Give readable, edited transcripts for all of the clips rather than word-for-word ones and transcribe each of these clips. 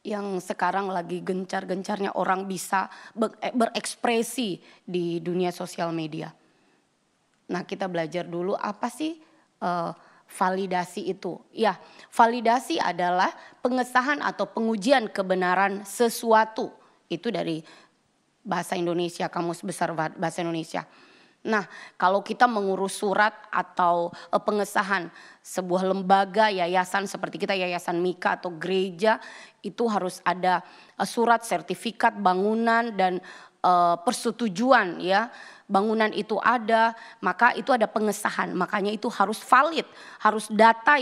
yang sekarang lagi gencar-gencarnya orang bisa berekspresi di dunia sosial media. Nah, kita belajar dulu apa sih validasi itu. Ya, validasi adalah pengesahan atau pengujian kebenaran sesuatu. Itu dari bahasa Indonesia, Kamus Besar Bahasa Indonesia. Nah, kalau kita mengurus surat atau pengesahan sebuah lembaga, yayasan seperti kita Yayasan Mika atau gereja, itu harus ada surat sertifikat bangunan dan persetujuan ya. Bangunan itu ada, maka itu ada pengesahan, makanya itu harus valid, harus data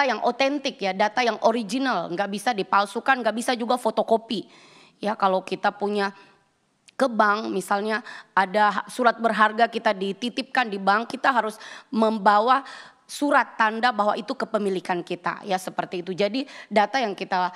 yang otentik ya, data yang original, nggak bisa dipalsukan, nggak bisa juga fotokopi. Ya, kalau kita punya ke bank misalnya ada surat berharga kita dititipkan di bank, kita harus membawa surat tanda bahwa itu kepemilikan kita ya, seperti itu. Jadi data yang kita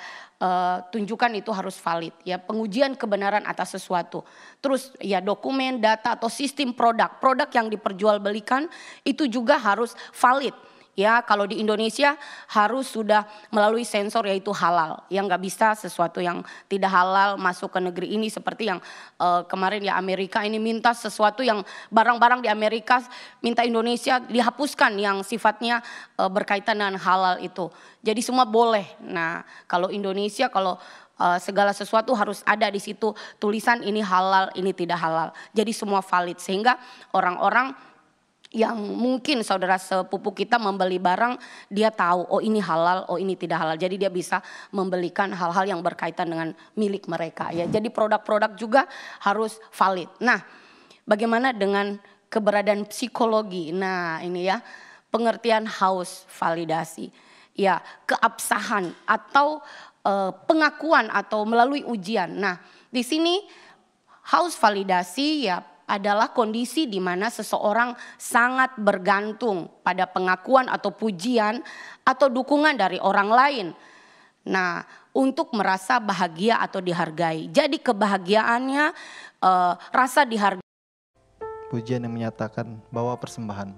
tunjukkan itu harus valid ya, pengujian kebenaran atas sesuatu. Terus ya dokumen, data atau sistem produk yang diperjualbelikan itu juga harus valid. Ya, kalau di Indonesia harus sudah melalui sensor yaitu halal. Yang nggak bisa sesuatu yang tidak halal masuk ke negeri ini, seperti yang kemarin ya Amerika ini minta sesuatu yang barang-barang di Amerika minta Indonesia dihapuskan yang sifatnya berkaitan dengan halal itu. Jadi semua boleh. Nah, kalau Indonesia segala sesuatu harus ada di situ tulisan ini halal, ini tidak halal. Jadi semua valid sehingga orang-orang yang mungkin saudara sepupu kita membeli barang, dia tahu oh ini halal, oh ini tidak halal. Jadi dia bisa membelikan hal-hal yang berkaitan dengan milik mereka ya. Jadi produk-produk juga harus valid. Nah, bagaimana dengan keberadaan psikologi? Nah, ini ya, pengertian haus validasi. Ya, keabsahan atau pengakuan atau melalui ujian. Nah, di sini haus validasi ya adalah kondisi di mana seseorang sangat bergantung pada pengakuan atau pujian atau dukungan dari orang lain. Nah, untuk merasa bahagia atau dihargai. Jadi kebahagiaannya rasa dihargai. Pujian yang menyatakan bahwa persembahan.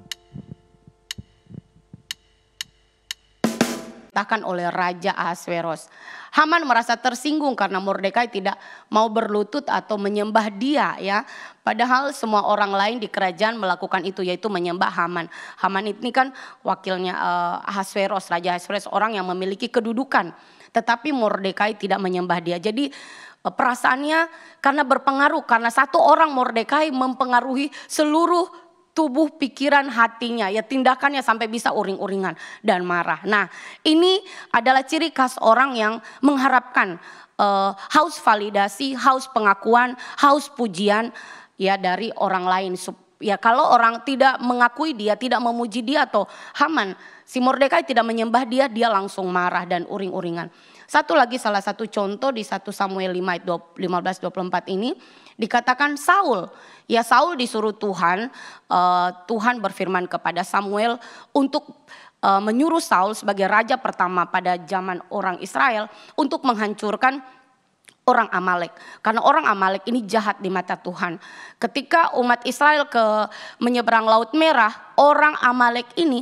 Dikatakan oleh Raja Ahasveros. Haman merasa tersinggung karena Mordekai tidak mau berlutut atau menyembah dia ya. Padahal semua orang lain di kerajaan melakukan itu, yaitu menyembah Haman. Haman ini kan wakilnya Ahasveros, Raja Ahasveros, orang yang memiliki kedudukan. Tetapi Mordekai tidak menyembah dia. Jadi perasaannya karena berpengaruh, karena satu orang Mordekai mempengaruhi seluruh tubuh, pikiran, hatinya, ya tindakannya sampai bisa uring-uringan dan marah. Nah, ini adalah ciri khas orang yang mengharapkan haus validasi, haus pengakuan, haus pujian ya dari orang lain. Ya kalau orang tidak mengakui dia, tidak memuji dia atau Haman, si Mordekai tidak menyembah dia, dia langsung marah dan uring-uringan. Salah satu contoh di 1 Samuel 15:24 ini dikatakan Saul. Ya Saul disuruh Tuhan, Tuhan berfirman kepada Samuel untuk menyuruh Saul sebagai raja pertama pada zaman orang Israel untuk menghancurkan orang Amalek. Karena orang Amalek ini jahat di mata Tuhan. Ketika umat Israel menyeberang Laut Merah, orang Amalek ini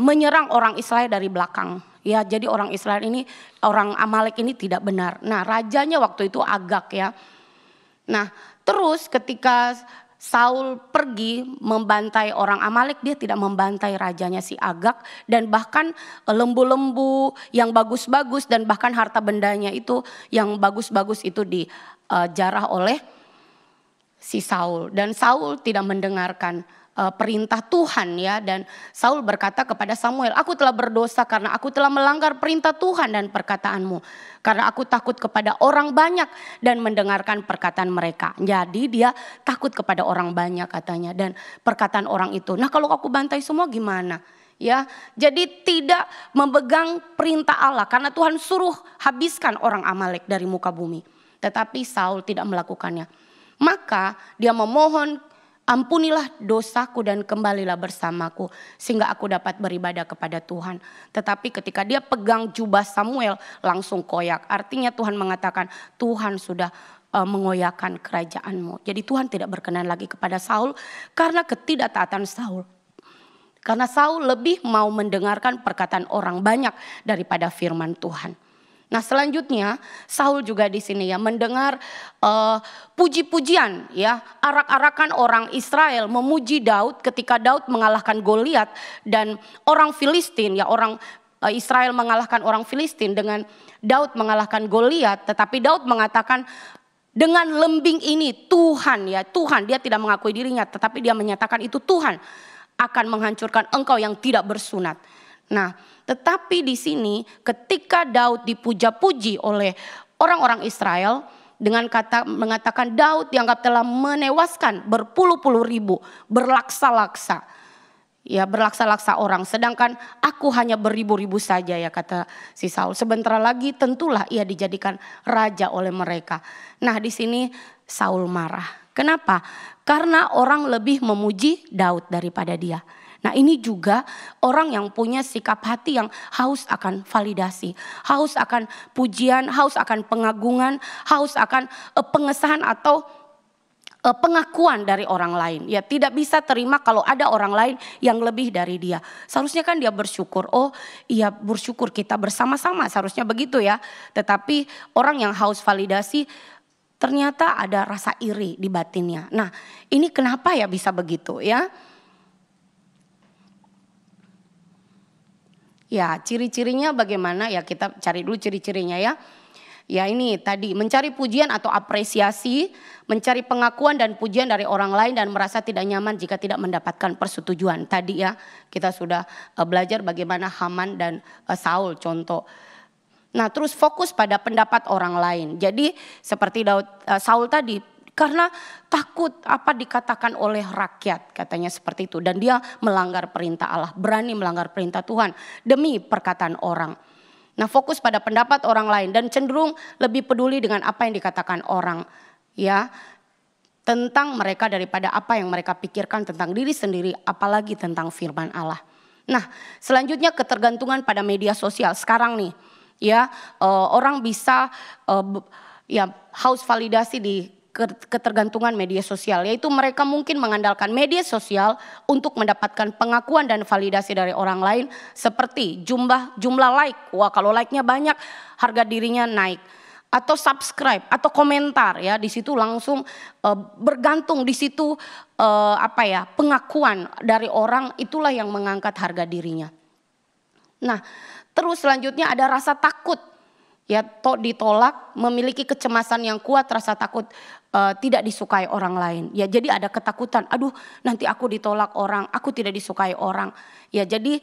menyerang orang Israel dari belakang. Ya, jadi orang Amalek ini tidak benar. Nah, rajanya waktu itu Agag ya. Nah, terus ketika Saul pergi membantai orang Amalek, dia tidak membantai rajanya si Agag, dan bahkan lembu-lembu yang bagus-bagus dan bahkan harta bendanya itu yang bagus-bagus itu dijarah oleh si Saul. Dan Saul tidak mendengarkan perintah Tuhan ya, dan Saul berkata kepada Samuel, aku telah berdosa karena aku telah melanggar perintah Tuhan dan perkataanmu, karena aku takut kepada orang banyak dan mendengarkan perkataan mereka. Jadi dia takut kepada orang banyak katanya dan perkataan orang itu. Nah, kalau aku bantai semua gimana? Ya, jadi tidak memegang perintah Allah karena Tuhan suruh habiskan orang Amalek dari muka bumi. Tetapi Saul tidak melakukannya. Maka dia memohon, ampunilah dosaku dan kembalilah bersamaku sehingga aku dapat beribadah kepada Tuhan. Tetapi ketika dia pegang jubah Samuel langsung koyak. Artinya Tuhan mengatakan Tuhan sudah mengoyakkan kerajaanmu. Jadi Tuhan tidak berkenan lagi kepada Saul karena ketidaktaatan Saul. Karena Saul lebih mau mendengarkan perkataan orang banyak daripada firman Tuhan. Nah selanjutnya Saul juga di sini ya mendengar puji-pujian ya, arak-arakan orang Israel memuji Daud ketika Daud mengalahkan Goliat dan orang Filistin ya, orang Israel mengalahkan orang Filistin dengan Daud mengalahkan Goliat. Tetapi Daud mengatakan dengan lembing ini Tuhan ya, Tuhan, dia tidak mengakui dirinya tetapi dia menyatakan itu Tuhan akan menghancurkan engkau yang tidak bersunat. Nah, tetapi di sini ketika Daud dipuja-puji oleh orang-orang Israel dengan kata mengatakan Daud dianggap telah menewaskan berpuluh-puluh ribu, berlaksa-laksa. Ya, berlaksa-laksa orang, sedangkan aku hanya beribu-ribu saja ya, kata si Saul. Sebentar lagi tentulah ia dijadikan raja oleh mereka. Nah, di sini Saul marah. Kenapa? Karena orang lebih memuji Daud daripada dia. Nah ini juga orang yang punya sikap hati yang haus akan validasi, haus akan pujian, haus akan pengagungan, haus akan pengesahan atau pengakuan dari orang lain. Ya tidak bisa terima kalau ada orang lain yang lebih dari dia. Seharusnya kan dia bersyukur, oh iya bersyukur kita bersama-sama, seharusnya begitu ya. Tetapi orang yang haus validasi ternyata ada rasa iri di batinnya. Nah ini kenapa ya bisa begitu ya. Ya ciri-cirinya bagaimana ya, kita cari dulu ciri-cirinya ya. Ya ini tadi mencari pujian atau apresiasi, mencari pengakuan dan pujian dari orang lain dan merasa tidak nyaman jika tidak mendapatkan persetujuan. Tadi ya kita sudah belajar bagaimana Haman dan Saul contoh. Nah terus fokus pada pendapat orang lain. Jadi seperti Saul tadi, karena takut apa dikatakan oleh rakyat, katanya seperti itu. Dan dia melanggar perintah Allah, berani melanggar perintah Tuhan demi perkataan orang. Nah fokus pada pendapat orang lain dan cenderung lebih peduli dengan apa yang dikatakan orang ya tentang mereka daripada apa yang mereka pikirkan tentang diri sendiri, apalagi tentang firman Allah. Nah selanjutnya ketergantungan pada media sosial. Sekarang nih ya orang bisa ya haus validasi di ketergantungan media sosial, yaitu mereka mungkin mengandalkan media sosial untuk mendapatkan pengakuan dan validasi dari orang lain seperti jumlah like, wah kalau like-nya banyak harga dirinya naik, atau subscribe atau komentar ya, di situ langsung bergantung di situ pengakuan dari orang, itulah yang mengangkat harga dirinya. Nah terus selanjutnya ada rasa takut ya, ditolak, memiliki kecemasan yang kuat, rasa takut tidak disukai orang lain. Ya jadi ada ketakutan, aduh nanti aku ditolak orang, aku tidak disukai orang. Ya jadi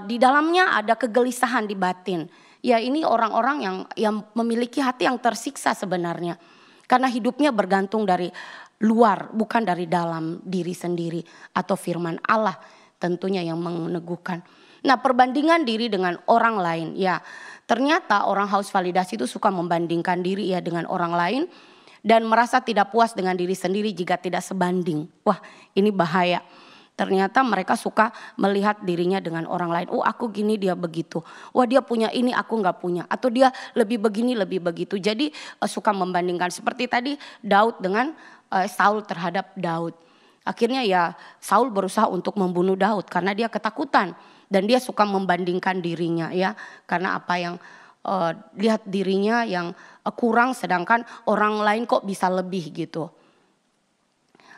di dalamnya ada kegelisahan di batin. Ya ini orang-orang yang memiliki hati yang tersiksa sebenarnya. Karena hidupnya bergantung dari luar, bukan dari dalam diri sendiri atau firman Allah tentunya yang meneguhkan. Nah perbandingan diri dengan orang lain ya. Ternyata orang haus validasi itu suka membandingkan diri ya dengan orang lain dan merasa tidak puas dengan diri sendiri jika tidak sebanding. Wah ini bahaya. Ternyata mereka suka melihat dirinya dengan orang lain. Oh aku gini dia begitu. Wah dia punya ini aku gak punya. Atau dia lebih begini lebih begitu. Jadi suka membandingkan. Seperti tadi Daud dengan Saul terhadap Daud. Akhirnya ya Saul berusaha untuk membunuh Daud karena dia ketakutan. Dan dia suka membandingkan dirinya ya. Karena apa yang lihat dirinya yang kurang sedangkan orang lain kok bisa lebih gitu.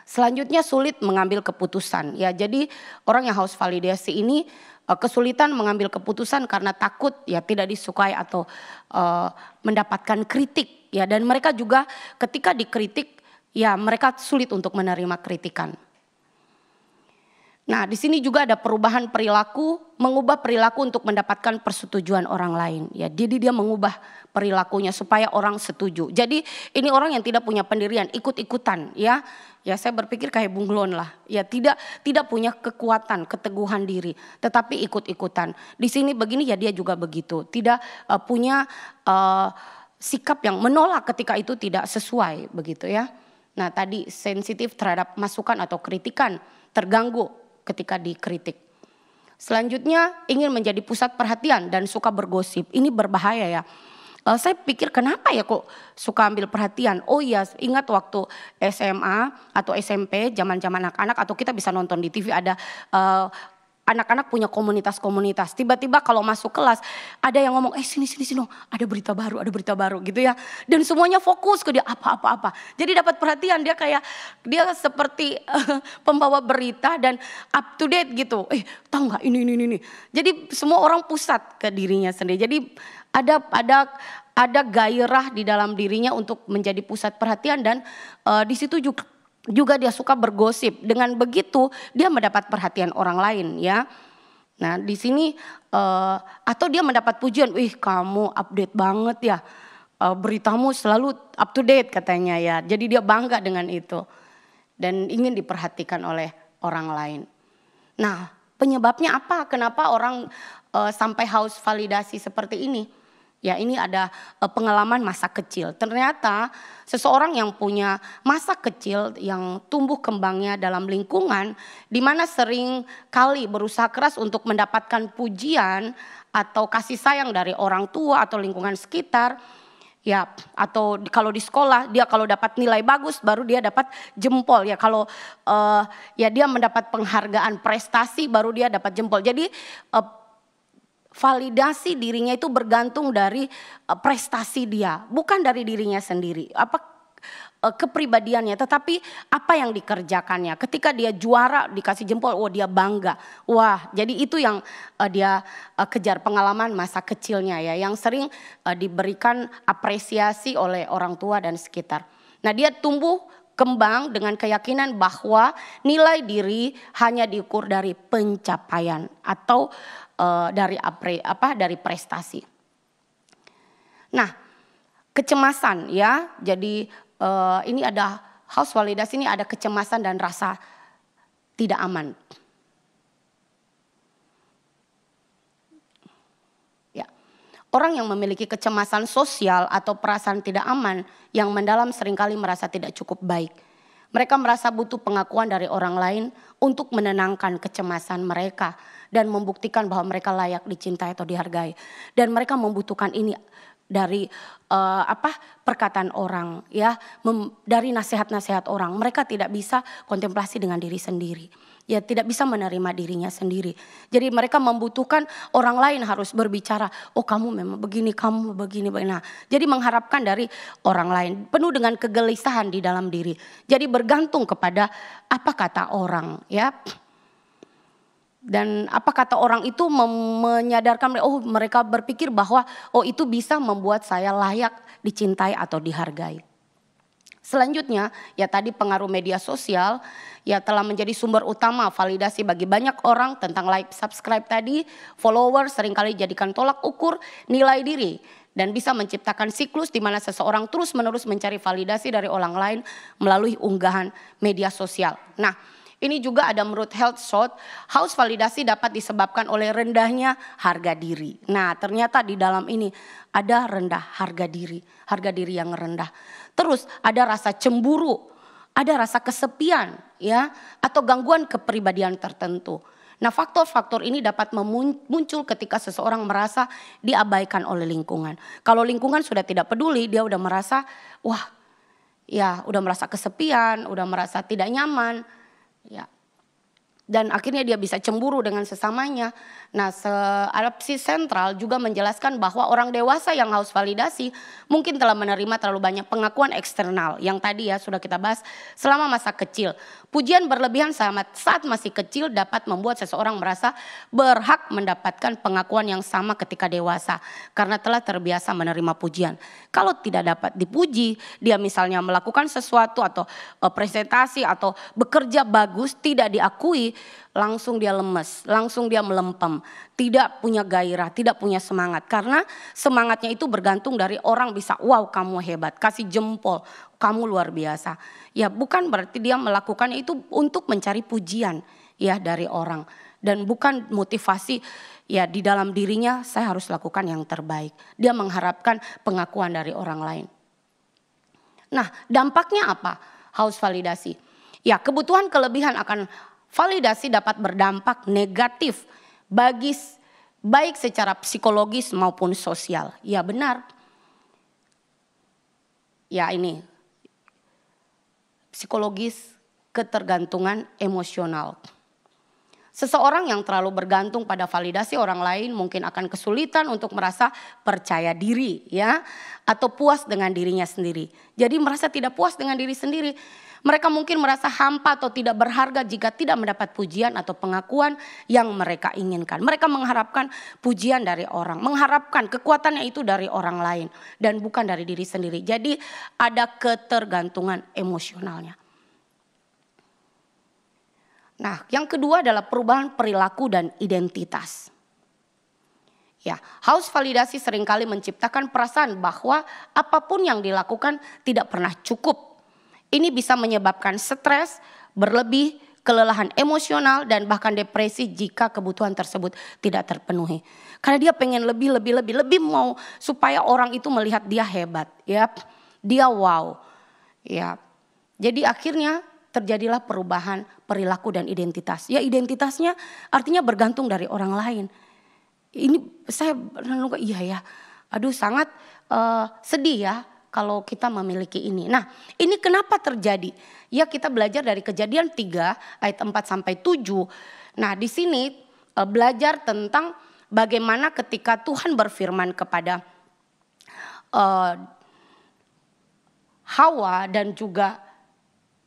Selanjutnya sulit mengambil keputusan ya. Jadi orang yang haus validasi ini kesulitan mengambil keputusan karena takut ya tidak disukai atau mendapatkan kritik ya. Dan mereka juga ketika dikritik ya mereka sulit untuk menerima kritikan. Nah di sini juga ada perubahan perilaku, mengubah perilaku untuk mendapatkan persetujuan orang lain. Ya, jadi dia mengubah perilakunya supaya orang setuju. Jadi ini orang yang tidak punya pendirian, ikut-ikutan ya. Ya saya berpikir kayak bunglon lah. Ya tidak punya kekuatan, keteguhan diri, tetapi ikut-ikutan. Di sini begini ya dia juga begitu. Tidak punya sikap yang menolak ketika itu tidak sesuai begitu ya. Nah tadi sensitif terhadap masukan atau kritikan, terganggu ketika dikritik. Selanjutnya ingin menjadi pusat perhatian dan suka bergosip. Ini berbahaya ya. Saya pikir kenapa ya kok suka ambil perhatian. Oh iya ingat waktu SMA atau SMP zaman-zaman anak-anak atau kita bisa nonton di TV ada anak-anak punya komunitas-komunitas. Tiba-tiba kalau masuk kelas ada yang ngomong, sini dong, ada berita baru gitu ya. Dan semuanya fokus ke dia apa. Jadi dapat perhatian, dia seperti pembawa berita dan up to date gitu. Tahu nggak ini. Jadi semua orang pusat ke dirinya sendiri. Jadi ada gairah di dalam dirinya untuk menjadi pusat perhatian dan di situ juga dia suka bergosip. Dengan begitu dia mendapat perhatian orang lain ya. Nah di sini atau dia mendapat pujian, kamu update banget ya, beritamu selalu up to date katanya ya. Jadi dia bangga dengan itu dan ingin diperhatikan oleh orang lain. Nah penyebabnya apa? Kenapa orang sampai haus validasi seperti ini? Ya ini ada pengalaman masa kecil. Ternyata seseorang yang punya masa kecil yang tumbuh kembangnya dalam lingkungan di mana sering kali berusaha keras untuk mendapatkan pujian atau kasih sayang dari orang tua atau lingkungan sekitar. Ya atau kalau di sekolah dia kalau dapat nilai bagus baru dia dapat jempol ya, kalau ya dia mendapat penghargaan prestasi baru dia dapat jempol. Jadi validasi dirinya itu bergantung dari prestasi dia, bukan dari dirinya sendiri. Kepribadiannya, tetapi apa yang dikerjakannya. Ketika dia juara dikasih jempol, dia bangga. Wah, jadi itu yang dia kejar, pengalaman masa kecilnya ya, yang sering diberikan apresiasi oleh orang tua dan sekitar. Nah, dia tumbuh kembang dengan keyakinan bahwa nilai diri hanya diukur dari pencapaian atau dari prestasi. Nah, kecemasan ya. Jadi ini ada haus validasi, ini ada kecemasan dan rasa tidak aman. Ya. Orang yang memiliki kecemasan sosial atau perasaan tidak aman yang mendalam seringkali merasa tidak cukup baik. Mereka merasa butuh pengakuan dari orang lain untuk menenangkan kecemasan mereka dan membuktikan bahwa mereka layak dicintai atau dihargai. Dan mereka membutuhkan ini dari perkataan orang ya, dari nasihat-nasihat orang. Mereka tidak bisa kontemplasi dengan diri sendiri. Ya tidak bisa menerima dirinya sendiri. Jadi mereka membutuhkan orang lain harus berbicara, kamu memang begini, kamu begini. Nah, jadi mengharapkan dari orang lain, penuh dengan kegelisahan di dalam diri. Jadi bergantung kepada apa kata orang ya. Dan apa kata orang itu menyadarkan mereka berpikir bahwa itu bisa membuat saya layak dicintai atau dihargai. Selanjutnya ya tadi pengaruh media sosial ya telah menjadi sumber utama validasi bagi banyak orang. Tentang like, subscribe tadi, follower seringkali jadikan tolak ukur nilai diri dan bisa menciptakan siklus di mana seseorang terus-menerus mencari validasi dari orang lain melalui unggahan media sosial. Nah, ini juga ada menurut HealthShot, haus validasi dapat disebabkan oleh rendahnya harga diri. Nah, ternyata di dalam ini ada rendah harga diri yang rendah. Terus ada rasa cemburu, ada rasa kesepian ya, atau gangguan kepribadian tertentu. Nah, faktor-faktor ini dapat muncul ketika seseorang merasa diabaikan oleh lingkungan. Kalau lingkungan sudah tidak peduli, dia udah merasa udah merasa kesepian, udah merasa tidak nyaman. Ya. Dan akhirnya dia bisa cemburu dengan sesamanya. Nah, Adopsi Sentral juga menjelaskan bahwa orang dewasa yang haus validasi mungkin telah menerima terlalu banyak pengakuan eksternal yang tadi ya sudah kita bahas selama masa kecil. Pujian berlebihan saat masih kecil dapat membuat seseorang merasa berhak mendapatkan pengakuan yang sama ketika dewasa karena telah terbiasa menerima pujian. Kalau tidak dapat dipuji, dia misalnya melakukan sesuatu atau presentasi atau bekerja bagus tidak diakui, langsung dia lemes, langsung dia melempem, tidak punya gairah, tidak punya semangat. Karena semangatnya itu bergantung dari orang bisa, wow kamu hebat, kasih jempol, kamu luar biasa. Ya bukan berarti dia melakukannya itu untuk mencari pujian ya dari orang. Dan bukan motivasi ya di dalam dirinya saya harus lakukan yang terbaik. Dia mengharapkan pengakuan dari orang lain. Nah dampaknya apa haus validasi? Ya kebutuhan kelebihan akan validasi dapat berdampak negatif baik secara psikologis maupun sosial. Ya benar. Ya ini psikologis, ketergantungan emosional. Seseorang yang terlalu bergantung pada validasi orang lain mungkin akan kesulitan untuk merasa percaya diri ya, atau puas dengan dirinya sendiri. Jadi merasa tidak puas dengan diri sendiri. Mereka mungkin merasa hampa atau tidak berharga jika tidak mendapat pujian atau pengakuan yang mereka inginkan. Mereka mengharapkan pujian dari orang, mengharapkan kekuatannya itu dari orang lain dan bukan dari diri sendiri. Jadi ada ketergantungan emosionalnya. Nah, yang kedua adalah perubahan perilaku dan identitas. Ya, haus validasi seringkali menciptakan perasaan bahwa apapun yang dilakukan tidak pernah cukup. Ini bisa menyebabkan stres, berlebih, kelelahan emosional dan bahkan depresi jika kebutuhan tersebut tidak terpenuhi. Karena dia pengen lebih mau supaya orang itu melihat dia hebat, ya. Dia wow. Ya. Jadi akhirnya terjadilah perubahan perilaku dan identitas. Ya, identitasnya artinya bergantung dari orang lain. Ini saya renung, iya ya. Aduh, sangat sedih ya kalau kita memiliki ini. Nah, ini kenapa terjadi? Ya, kita belajar dari Kejadian 3 ayat 4 sampai 7. Nah, di sini belajar tentang bagaimana ketika Tuhan berfirman kepada Hawa dan juga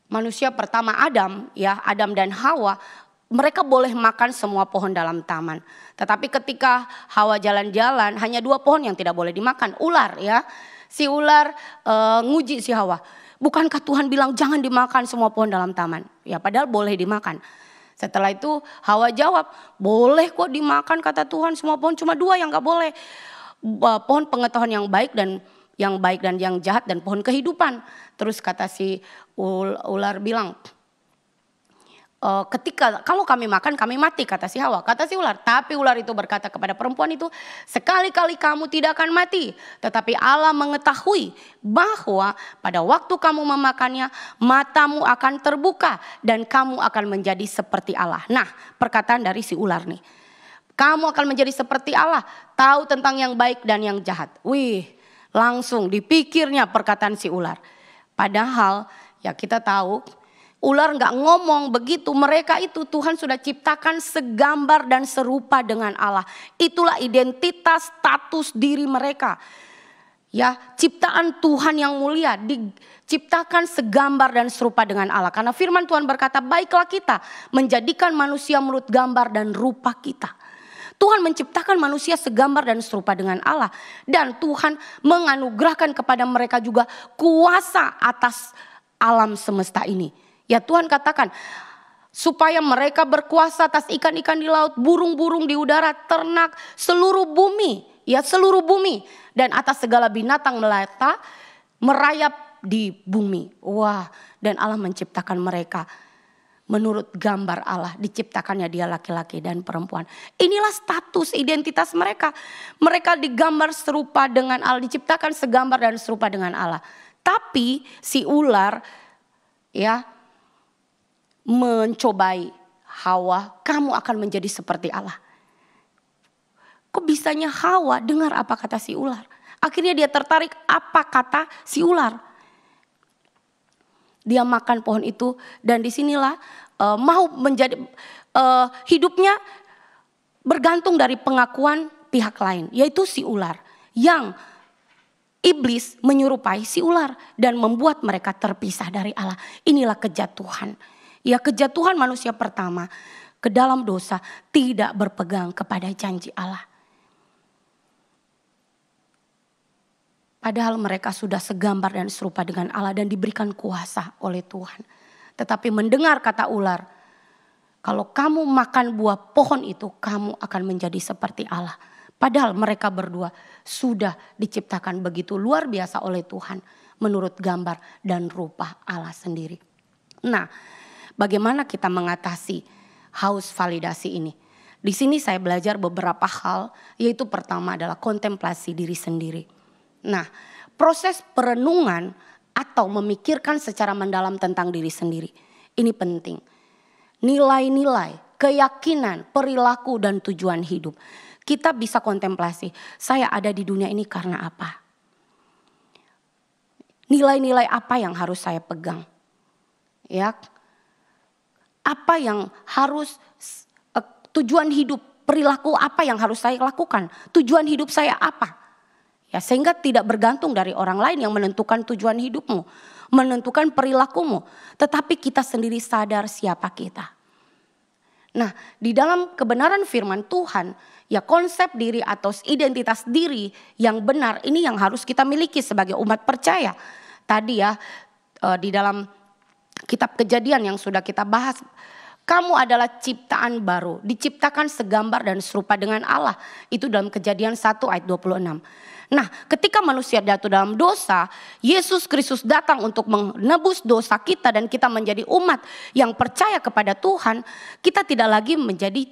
manusia pertama Adam, ya, Adam dan Hawa, mereka boleh makan semua pohon dalam taman. Tetapi ketika Hawa jalan-jalan, hanya 2 pohon yang tidak boleh dimakan. Ular, ya. Si ular nguji si Hawa. Bukankah Tuhan bilang jangan dimakan semua pohon dalam taman? Ya, padahal boleh dimakan. Setelah itu Hawa jawab, boleh kok dimakan kata Tuhan semua pohon, cuma 2 yang gak boleh. Pohon pengetahuan yang baik dan yang jahat dan pohon kehidupan. Terus kata si ular bilang, kalau kami makan kami mati, kata si Hawa. Kata si ular, tapi ular itu berkata kepada perempuan itu, sekali-kali kamu tidak akan mati. Tetapi Allah mengetahui bahwa pada waktu kamu memakannya, matamu akan terbuka dan kamu akan menjadi seperti Allah. Nah, perkataan dari si ular nih. Kamu akan menjadi seperti Allah, tahu tentang yang baik dan yang jahat. Wih, langsung dipikirnya perkataan si ular. Padahal ya kita tahu ular gak ngomong begitu. Mereka itu Tuhan sudah ciptakan segambar dan serupa dengan Allah. Itulah identitas status diri mereka. Ya, ciptaan Tuhan yang mulia, diciptakan segambar dan serupa dengan Allah. Karena firman Tuhan berkata, baiklah kita menjadikan manusia menurut gambar dan rupa kita. Tuhan menciptakan manusia segambar dan serupa dengan Allah. Dan Tuhan menganugerahkan kepada mereka juga kuasa atas alam semesta ini. Ya, Tuhan katakan supaya mereka berkuasa atas ikan-ikan di laut, burung-burung di udara, ternak, seluruh bumi. Ya, seluruh bumi. Dan atas segala binatang melata, merayap di bumi. Wah, dan Allah menciptakan mereka menurut gambar Allah, diciptakannya dia laki-laki dan perempuan. Inilah status identitas mereka. Mereka digambar serupa dengan Allah, diciptakan segambar dan serupa dengan Allah. Tapi si ular ya mencobai Hawa, kamu akan menjadi seperti Allah. Kok bisanya Hawa dengar apa kata si ular? Akhirnya dia tertarik apa kata si ular. Dia makan pohon itu dan disinilah mau menjadi hidupnya bergantung dari pengakuan pihak lain, yaitu si ular. Yang iblis menyerupai si ular dan membuat mereka terpisah dari Allah. Inilah kejatuhan. Ya, kejatuhan manusia pertama ke dalam dosa, tidak berpegang kepada janji Allah. Padahal mereka sudah segambar dan serupa dengan Allah dan diberikan kuasa oleh Tuhan. Tetapi mendengar kata ular, kalau kamu makan buah pohon itu, kamu akan menjadi seperti Allah. Padahal mereka berdua sudah diciptakan begitu luar biasa oleh Tuhan menurut gambar dan rupa Allah sendiri. Nah, bagaimana kita mengatasi haus validasi ini? Di sini saya belajar beberapa hal, yaitu pertama adalah kontemplasi diri sendiri. Nah, proses perenungan atau memikirkan secara mendalam tentang diri sendiri, ini penting. Nilai-nilai, keyakinan, perilaku dan tujuan hidup. Kita bisa kontemplasi, saya ada di dunia ini karena apa? Nilai-nilai apa yang harus saya pegang? Ya, apa yang harus tujuan hidup, perilaku apa yang harus saya lakukan, tujuan hidup saya apa. Ya, sehingga tidak bergantung dari orang lain yang menentukan tujuan hidupmu, menentukan perilakumu, tetapi kita sendiri sadar siapa kita. Nah, di dalam kebenaran firman Tuhan, ya konsep diri atau identitas diri yang benar ini yang harus kita miliki sebagai umat percaya. Tadi ya di dalam kitab Kejadian yang sudah kita bahas, kamu adalah ciptaan baru, diciptakan segambar dan serupa dengan Allah. Itu dalam Kejadian 1 ayat 26. Nah, ketika manusia jatuh dalam dosa, Yesus Kristus datang untuk menebus dosa kita dan kita menjadi umat yang percaya kepada Tuhan. Kita tidak lagi menjadi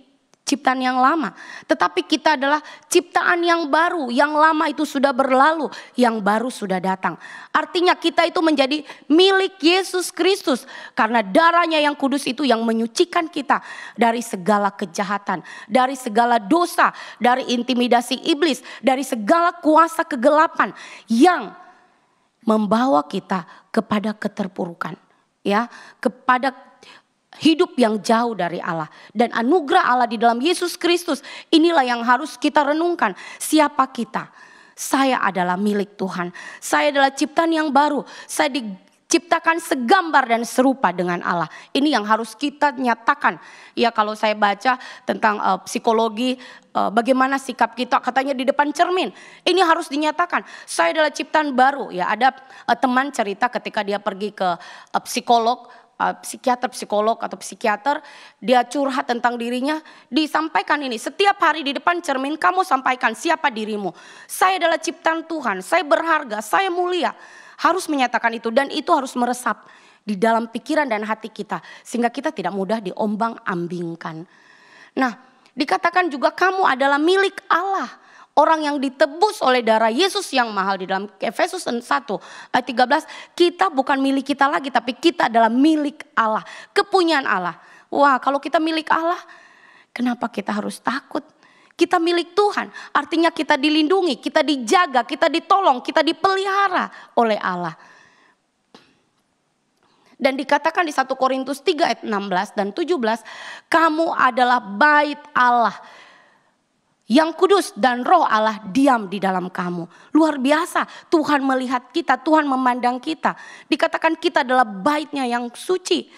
ciptaan yang lama, tetapi kita adalah ciptaan yang baru. Yang lama itu sudah berlalu, yang baru sudah datang. Artinya kita itu menjadi milik Yesus Kristus karena darahnya yang kudus itu yang menyucikan kita dari segala kejahatan, dari segala dosa, dari intimidasi iblis, dari segala kuasa kegelapan yang membawa kita kepada keterpurukan, ya, kepada hidup yang jauh dari Allah. Dan anugerah Allah di dalam Yesus Kristus, inilah yang harus kita renungkan. Siapa kita? Saya adalah milik Tuhan. Saya adalah ciptaan yang baru. Saya diciptakan segambar dan serupa dengan Allah. Ini yang harus kita nyatakan. Ya, kalau saya baca tentang psikologi, bagaimana sikap kita, katanya di depan cermin. Ini harus dinyatakan. Saya adalah ciptaan baru. Ya, ada teman cerita ketika dia pergi ke psikolog, psikolog atau psikiater, dia curhat tentang dirinya, disampaikan ini, setiap hari di depan cermin kamu sampaikan siapa dirimu. Saya adalah ciptaan Tuhan, saya berharga, saya mulia. Harus menyatakan itu dan itu harus meresap di dalam pikiran dan hati kita sehingga kita tidak mudah diombang-ambingkan. Nah, dikatakan juga kamu adalah milik Allah. Orang yang ditebus oleh darah Yesus yang mahal di dalam Efesus 1 ayat 13. Kita bukan milik kita lagi, tapi kita adalah milik Allah. Kepunyaan Allah. Wah, kalau kita milik Allah, kenapa kita harus takut? Kita milik Tuhan. Artinya kita dilindungi, kita dijaga, kita ditolong, kita dipelihara oleh Allah. Dan dikatakan di 1 Korintus 3 ayat 16 dan 17. Kamu adalah bait Allah yang kudus dan roh Allah diam di dalam kamu. Luar biasa, Tuhan melihat kita, Tuhan memandang kita. Dikatakan kita adalah baitnya yang suci.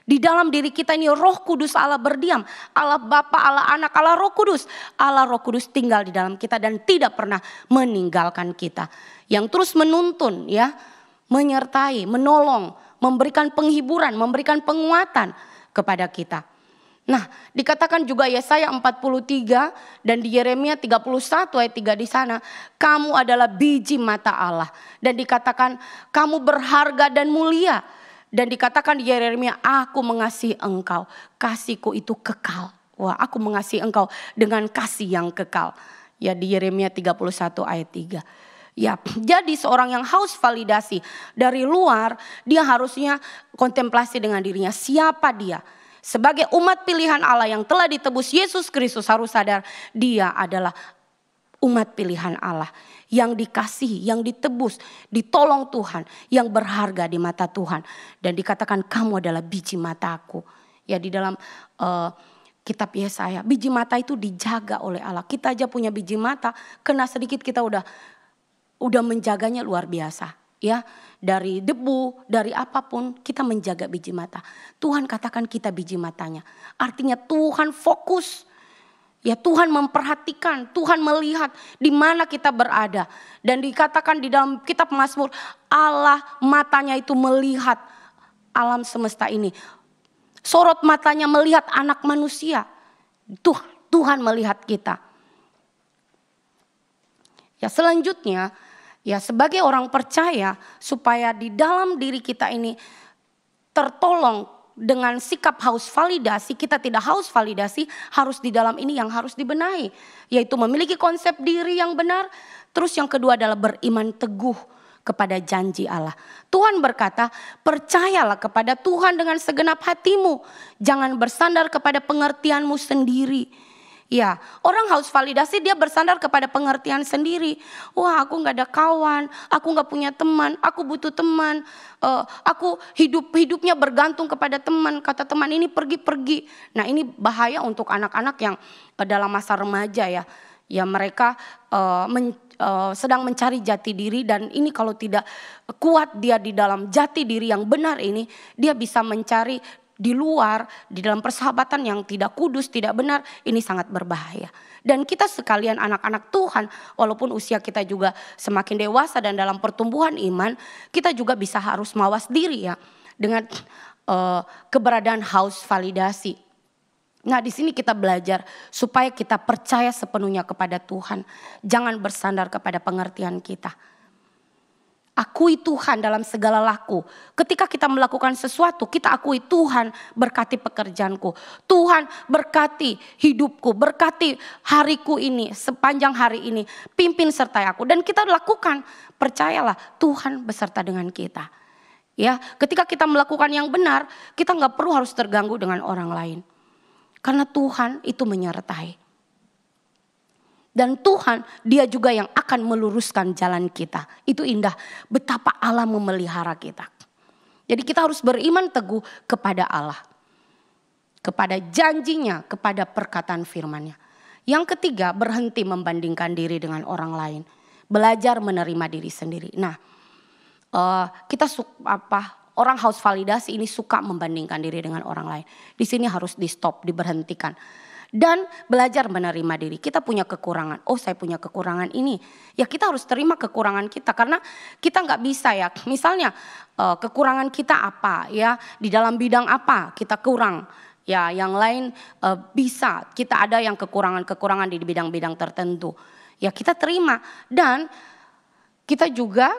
Di dalam diri kita ini roh kudus Allah berdiam. Allah Bapa, Allah Anak, Allah Roh Kudus. Allah Roh Kudus tinggal di dalam kita dan tidak pernah meninggalkan kita. Yang terus menuntun, ya, menyertai, menolong, memberikan penghiburan, memberikan penguatan kepada kita. Nah, dikatakan juga Yesaya 43 dan di Yeremia 31 ayat 3 di sana, kamu adalah biji mata Allah. Dan dikatakan kamu berharga dan mulia. Dan dikatakan di Yeremia, aku mengasihi engkau, kasihku itu kekal. Wah, aku mengasihi engkau dengan kasih yang kekal. Ya, di Yeremia 31 ayat 3. Ya, jadi seorang yang haus validasi dari luar, dia harusnya kontemplasi dengan dirinya, siapa dia? Sebagai umat pilihan Allah yang telah ditebus Yesus Kristus, harus sadar dia adalah umat pilihan Allah yang dikasihi, yang ditebus, ditolong Tuhan, yang berharga di mata Tuhan. Dan dikatakan kamu adalah biji mataku. Ya, di dalam kitab Yesaya, biji mata itu dijaga oleh Allah. Kita aja punya biji mata, kena sedikit kita udah menjaganya luar biasa. Ya, dari debu, dari apapun kita menjaga biji mata. Tuhan katakan kita biji matanya. Artinya Tuhan fokus. Ya, Tuhan memperhatikan, Tuhan melihat di mana kita berada. Dan dikatakan di dalam kitab Mazmur, Allah matanya itu melihat alam semesta ini. Sorot matanya melihat anak manusia. Tuhan melihat kita. Ya, selanjutnya, ya, sebagai orang percaya, supaya di dalam diri kita ini tertolong dengan sikap haus validasi, kita tidak haus validasi, harus di dalam ini yang harus dibenahi. Yaitu memiliki konsep diri yang benar. Terus yang kedua adalah beriman teguh kepada janji Allah. Tuhan berkata, percayalah kepada Tuhan dengan segenap hatimu. Jangan bersandar kepada pengertianmu sendiri. Ya, orang haus validasi dia bersandar kepada pengertian sendiri. Wah, aku nggak ada kawan, aku nggak punya teman, aku butuh teman. Aku hidupnya bergantung kepada teman. Kata teman ini pergi-pergi. Nah, ini bahaya untuk anak-anak yang dalam masa remaja ya. Ya mereka sedang mencari jati diri, dan ini kalau tidak kuat dia di dalam jati diri yang benar ini, dia bisa mencari di luar, di dalam persahabatan yang tidak kudus, tidak benar. Ini sangat berbahaya. Dan kita sekalian anak-anak Tuhan, walaupun usia kita juga semakin dewasa dan dalam pertumbuhan iman, kita juga bisa harus mawas diri ya dengan keberadaan haus validasi. Nah, di sini kita belajar supaya kita percaya sepenuhnya kepada Tuhan. Jangan bersandar kepada pengertian kita. Akui Tuhan dalam segala laku. Ketika kita melakukan sesuatu, kita akui Tuhan berkati pekerjaanku. Tuhan berkati hidupku, berkati hariku ini, sepanjang hari ini. Pimpin sertai aku. Dan kita lakukan, percayalah Tuhan beserta dengan kita. Ya, ketika kita melakukan yang benar, kita gak perlu harus terganggu dengan orang lain. Karena Tuhan itu menyertai. Dan Tuhan dia juga yang akan meluruskan jalan kita. Itu indah betapa Allah memelihara kita. Jadi kita harus beriman teguh kepada Allah. Kepada janjinya, kepada perkataan firman-Nya. Yang ketiga, berhenti membandingkan diri dengan orang lain. Belajar menerima diri sendiri. Nah, orang haus validasi ini suka membandingkan diri dengan orang lain. Di sini harus di stop, diberhentikan. Dan belajar menerima diri. Kita punya kekurangan. Oh, saya punya kekurangan ini. Ya kita harus terima kekurangan kita. Karena kita gak bisa ya. Misalnya kekurangan kita apa ya. Di dalam bidang apa kita kurang. Ya yang lain bisa. Kita ada yang kekurangan-kekurangan di bidang-bidang tertentu. Ya kita terima. Dan kita juga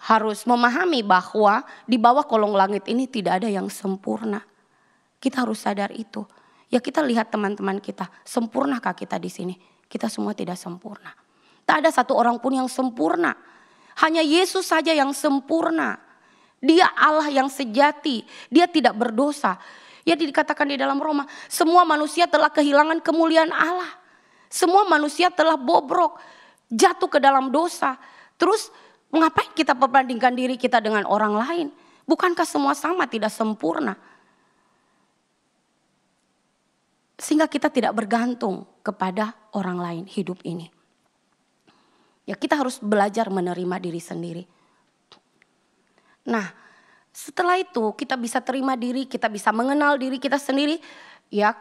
harus memahami bahwa di bawah kolong langit ini tidak ada yang sempurna. Kita harus sadar itu. Ya kita lihat teman-teman kita, sempurnakah kita di sini? Kita semua tidak sempurna. Tak ada satu orang pun yang sempurna. Hanya Yesus saja yang sempurna. Dia Allah yang sejati, dia tidak berdosa. Ya dikatakan di dalam Roma, semua manusia telah kehilangan kemuliaan Allah. Semua manusia telah bobrok, jatuh ke dalam dosa. Terus ngapain kita perbandingkan diri kita dengan orang lain? Bukankah semua sama, tidak sempurna? Sehingga kita tidak bergantung kepada orang lain hidup ini. Ya kita harus belajar menerima diri sendiri. Nah setelah itu kita bisa terima diri, kita bisa mengenal diri kita sendiri. Ya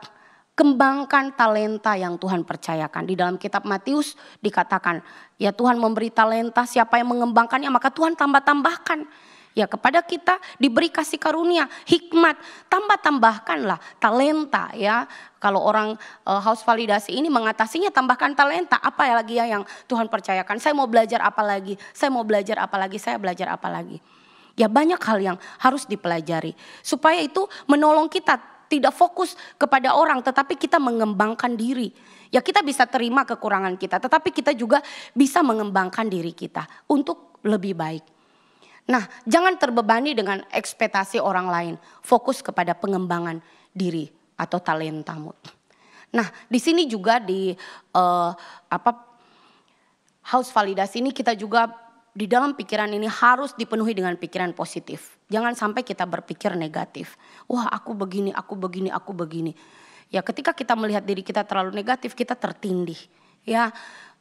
kembangkan talenta yang Tuhan percayakan. Di dalam kitab Matius dikatakan ya Tuhan memberi talenta, siapa yang mengembangkannya maka Tuhan tambah-tambahkan. Ya kepada kita diberi kasih karunia, hikmat, tambahkanlah talenta ya. Kalau orang haus validasi ini mengatasinya tambahkan talenta. Apa lagi ya yang Tuhan percayakan? Saya mau belajar apa lagi? Saya mau belajar apa lagi? Saya belajar apa lagi? Ya banyak hal yang harus dipelajari. Supaya itu menolong kita tidak fokus kepada orang tetapi kita mengembangkan diri. Ya kita bisa terima kekurangan kita tetapi kita juga bisa mengembangkan diri kita untuk lebih baik. Nah, jangan terbebani dengan ekspektasi orang lain. Fokus kepada pengembangan diri atau talentamu. Nah, di sini juga di haus validasi ini kita juga di dalam pikiran ini harus dipenuhi dengan pikiran positif. Jangan sampai kita berpikir negatif. Wah, aku begini, aku begini, aku begini. Ya, ketika kita melihat diri kita terlalu negatif, kita tertindih. Ya,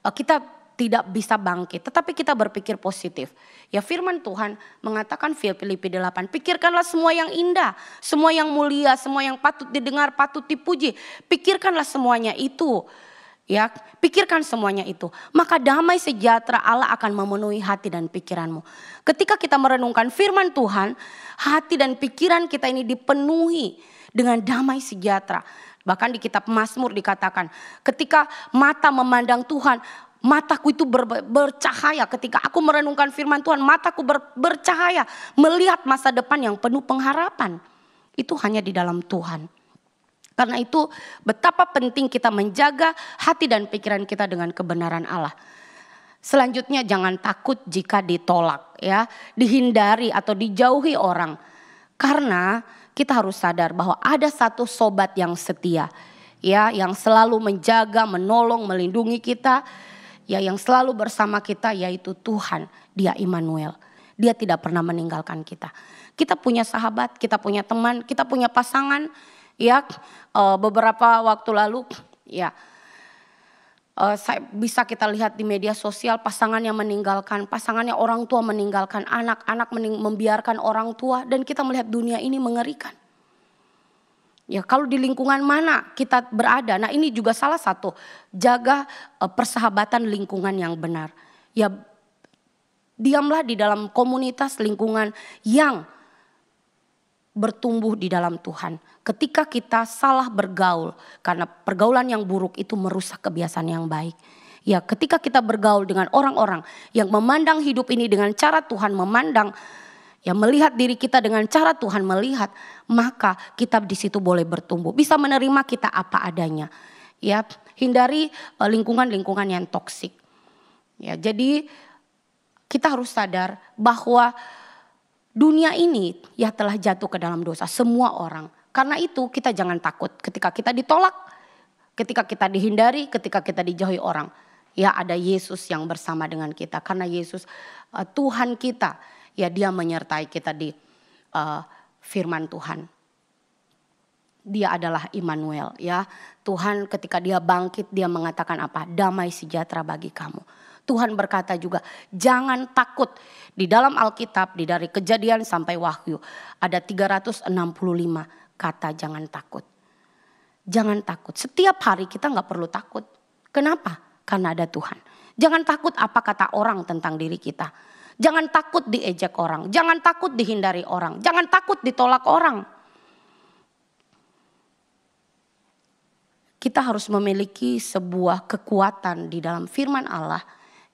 kita tidak bisa bangkit, tetapi kita berpikir positif. Ya firman Tuhan mengatakan Filipi 8, pikirkanlah semua yang indah, semua yang mulia, semua yang patut didengar, patut dipuji. Pikirkanlah semuanya itu. Ya, pikirkan semuanya itu. Maka damai sejahtera Allah akan memenuhi hati dan pikiranmu. Ketika kita merenungkan firman Tuhan, hati dan pikiran kita ini dipenuhi dengan damai sejahtera. Bahkan di kitab Mazmur dikatakan, ketika mata memandang Tuhan, mataku itu bercahaya. Ketika aku merenungkan firman Tuhan, mataku bercahaya. Melihat masa depan yang penuh pengharapan. Itu hanya di dalam Tuhan. Karena itu betapa penting kita menjaga hati dan pikiran kita dengan kebenaran Allah. Selanjutnya jangan takut jika ditolak ya. Dihindari atau dijauhi orang. Karena kita harus sadar bahwa ada satu sobat yang setia. ya, yang selalu menjaga, menolong, melindungi kita, ya, yang selalu bersama kita, yaitu Tuhan. Dia Immanuel. Dia tidak pernah meninggalkan kita. Kita punya sahabat, kita punya teman, kita punya pasangan, ya. Beberapa waktu lalu, ya, bisa kita lihat di media sosial pasangan yang meninggalkan, pasangannya orang tua meninggalkan anak membiarkan orang tua, dan kita melihat dunia ini mengerikan. Ya, kalau di lingkungan mana kita berada, nah ini juga salah satu, jaga persahabatan lingkungan yang benar. Ya, diamlah di dalam komunitas lingkungan yang bertumbuh di dalam Tuhan. Ketika kita salah bergaul, karena pergaulan yang buruk itu merusak kebiasaan yang baik. Ya, ketika kita bergaul dengan orang-orang yang memandang hidup ini dengan cara Tuhan memandang, ya, melihat diri kita dengan cara Tuhan melihat, maka kita di situ boleh bertumbuh, bisa menerima kita apa adanya. Ya, hindari lingkungan-lingkungan yang toksik. Ya, jadi kita harus sadar bahwa dunia ini ya telah jatuh ke dalam dosa, semua orang. Karena itu kita jangan takut ketika kita ditolak, ketika kita dihindari, ketika kita dijauhi orang. Ya, ada Yesus yang bersama dengan kita, karena Yesus Tuhan kita. Ya, dia menyertai kita di firman Tuhan. Dia adalah Immanuel, ya. Tuhan ketika dia bangkit, dia mengatakan apa? Damai sejahtera bagi kamu. Tuhan berkata juga, jangan takut. Di dalam Alkitab, dari Kejadian sampai Wahyu, ada 365 kata jangan takut. Jangan takut. Setiap hari kita gak perlu takut. Kenapa? Karena ada Tuhan. Jangan takut apa kata orang tentang diri kita. Jangan takut diejek orang. Jangan takut dihindari orang. Jangan takut ditolak orang. Kita harus memiliki sebuah kekuatan di dalam firman Allah,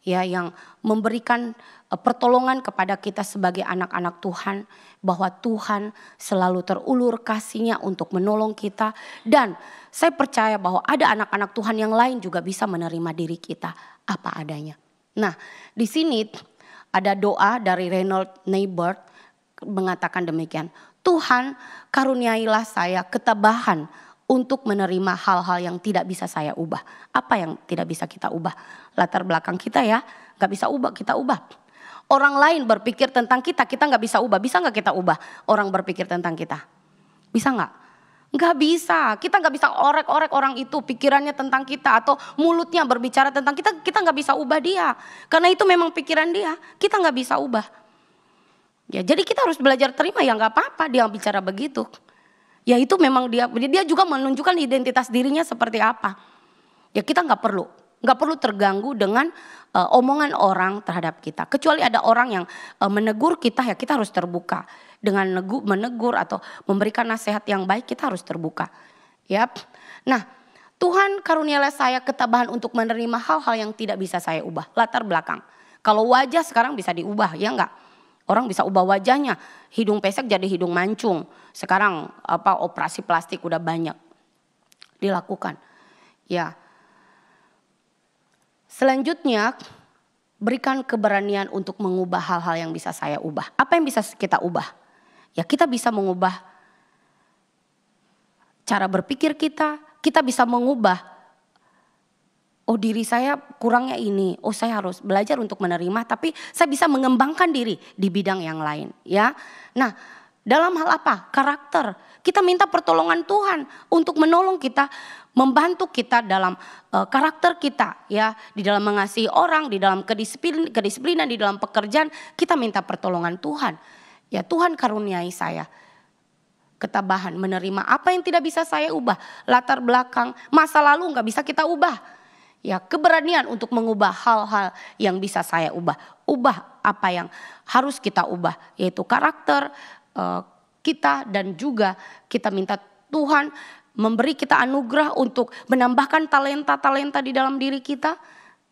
ya, yang memberikan pertolongan kepada kita sebagai anak-anak Tuhan, bahwa Tuhan selalu terulur kasih-Nya untuk menolong kita, dan saya percaya bahwa ada anak-anak Tuhan yang lain juga bisa menerima diri kita apa adanya. Nah, di sini ada doa dari Reinhold Niebuhr mengatakan demikian. Tuhan, karuniailah saya ketabahan untuk menerima hal-hal yang tidak bisa saya ubah. Apa yang tidak bisa kita ubah? Latar belakang kita, ya, gak bisa ubah, kita ubah. Orang lain berpikir tentang kita gak bisa ubah. Bisa gak kita ubah orang berpikir tentang kita? Bisa gak? Gak bisa. Kita gak bisa orek-orek orang itu pikirannya tentang kita, atau mulutnya berbicara tentang kita. Kita gak bisa ubah dia. Karena itu memang pikiran dia. Kita gak bisa ubah. Ya, jadi kita harus belajar terima, ya gak apa-apa dia bicara begitu. Ya, itu memang dia juga menunjukkan identitas dirinya seperti apa. Ya, kita gak perlu terganggu dengan omongan orang terhadap kita. Kecuali ada orang yang menegur kita, ya kita harus terbuka. Dengan menegur atau memberikan nasihat yang baik, kita harus terbuka. Ya. Nah, Tuhan karunialah saya ketabahan untuk menerima hal-hal yang tidak bisa saya ubah. Latar belakang. Kalau wajah sekarang bisa diubah, ya enggak? Orang bisa ubah wajahnya, hidung pesek jadi hidung mancung. Sekarang operasi plastik udah banyak dilakukan. Ya. Selanjutnya, berikan keberanian untuk mengubah hal-hal yang bisa saya ubah. Apa yang bisa kita ubah? Ya, kita bisa mengubah cara berpikir kita bisa mengubah. Oh, diri saya kurangnya ini, oh saya harus belajar untuk menerima, tapi saya bisa mengembangkan diri di bidang yang lain, ya. Nah, dalam hal apa? Karakter. Kita minta pertolongan Tuhan untuk menolong kita, membantu kita dalam karakter kita, ya, di dalam mengasihi orang, di dalam kedisiplinan, di dalam pekerjaan, kita minta pertolongan Tuhan. Ya, Tuhan karuniai saya ketabahan menerima apa yang tidak bisa saya ubah, latar belakang, masa lalu nggak bisa kita ubah. Ya, keberanian untuk mengubah hal-hal yang bisa saya ubah. Ubah apa yang harus kita ubah, yaitu karakter kita, dan juga kita minta Tuhan memberi kita anugerah untuk menambahkan talenta-talenta di dalam diri kita.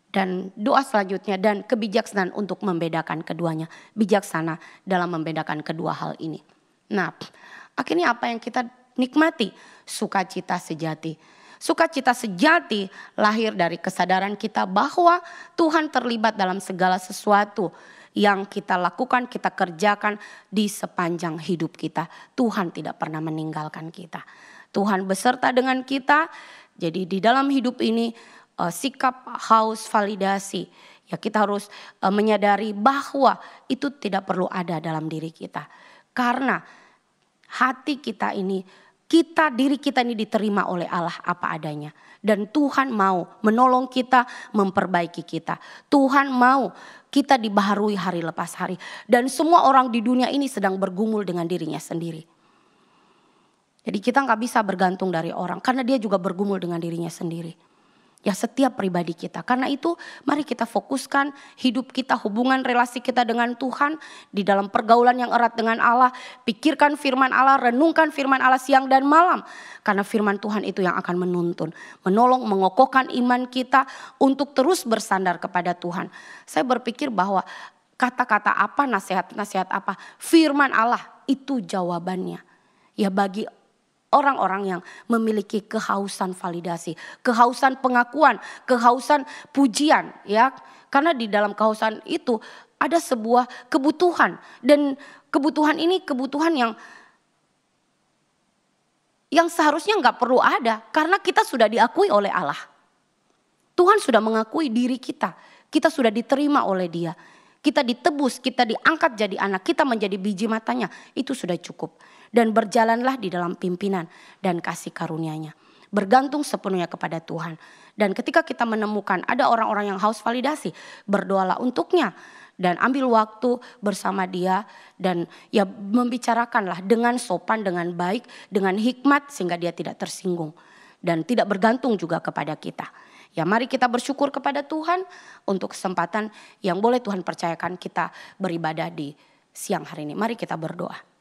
Dan doa selanjutnya, dan kebijaksanaan untuk membedakan keduanya. Bijaksana dalam membedakan kedua hal ini. Nah, akhirnya apa yang kita nikmati? Sukacita sejati. Sukacita sejati lahir dari kesadaran kita bahwa Tuhan terlibat dalam segala sesuatu yang kita lakukan, kita kerjakan di sepanjang hidup kita. Tuhan tidak pernah meninggalkan kita. Tuhan beserta dengan kita, Jadi di dalam hidup ini sikap haus validasi, ya kita harus menyadari bahwa itu tidak perlu ada dalam diri kita. Karena hati kita ini, diri kita ini diterima oleh Allah apa adanya. Dan Tuhan mau menolong kita, memperbaiki kita. Tuhan mau kita dibaharui hari lepas hari. Dan semua orang di dunia ini sedang bergumul dengan dirinya sendiri. Jadi kita gak bisa bergantung dari orang, karena dia juga bergumul dengan dirinya sendiri. Ya setiap pribadi kita. Karena itu mari kita fokuskan hidup kita, hubungan relasi kita dengan Tuhan. Di dalam pergaulan yang erat dengan Allah. Pikirkan firman Allah, renungkan firman Allah siang dan malam. Karena firman Tuhan itu yang akan menuntun. Menolong, mengokohkan iman kita untuk terus bersandar kepada Tuhan. Saya berpikir bahwa kata-kata apa, nasihat-nasihat apa, firman Allah itu jawabannya. Ya bagi orang-orang yang memiliki kehausan validasi, kehausan pengakuan, kehausan pujian, ya. Karena di dalam kehausan itu ada sebuah kebutuhan, dan kebutuhan ini kebutuhan yang seharusnya nggak perlu ada, karena kita sudah diakui oleh Allah. Tuhan sudah mengakui diri kita sudah diterima oleh Dia. Kita ditebus, kita diangkat jadi anak, kita menjadi biji matanya, itu sudah cukup. Dan berjalanlah di dalam pimpinan dan kasih karunia-Nya. Bergantung sepenuhnya kepada Tuhan. Dan ketika kita menemukan ada orang-orang yang haus validasi, berdoalah untuknya. Dan ambil waktu bersama dia dan ya membicarakanlah dengan sopan, dengan baik, dengan hikmat sehingga dia tidak tersinggung. Dan tidak bergantung juga kepada kita. Ya mari kita bersyukur kepada Tuhan untuk kesempatan yang boleh Tuhan percayakan kita beribadah di siang hari ini. Mari kita berdoa.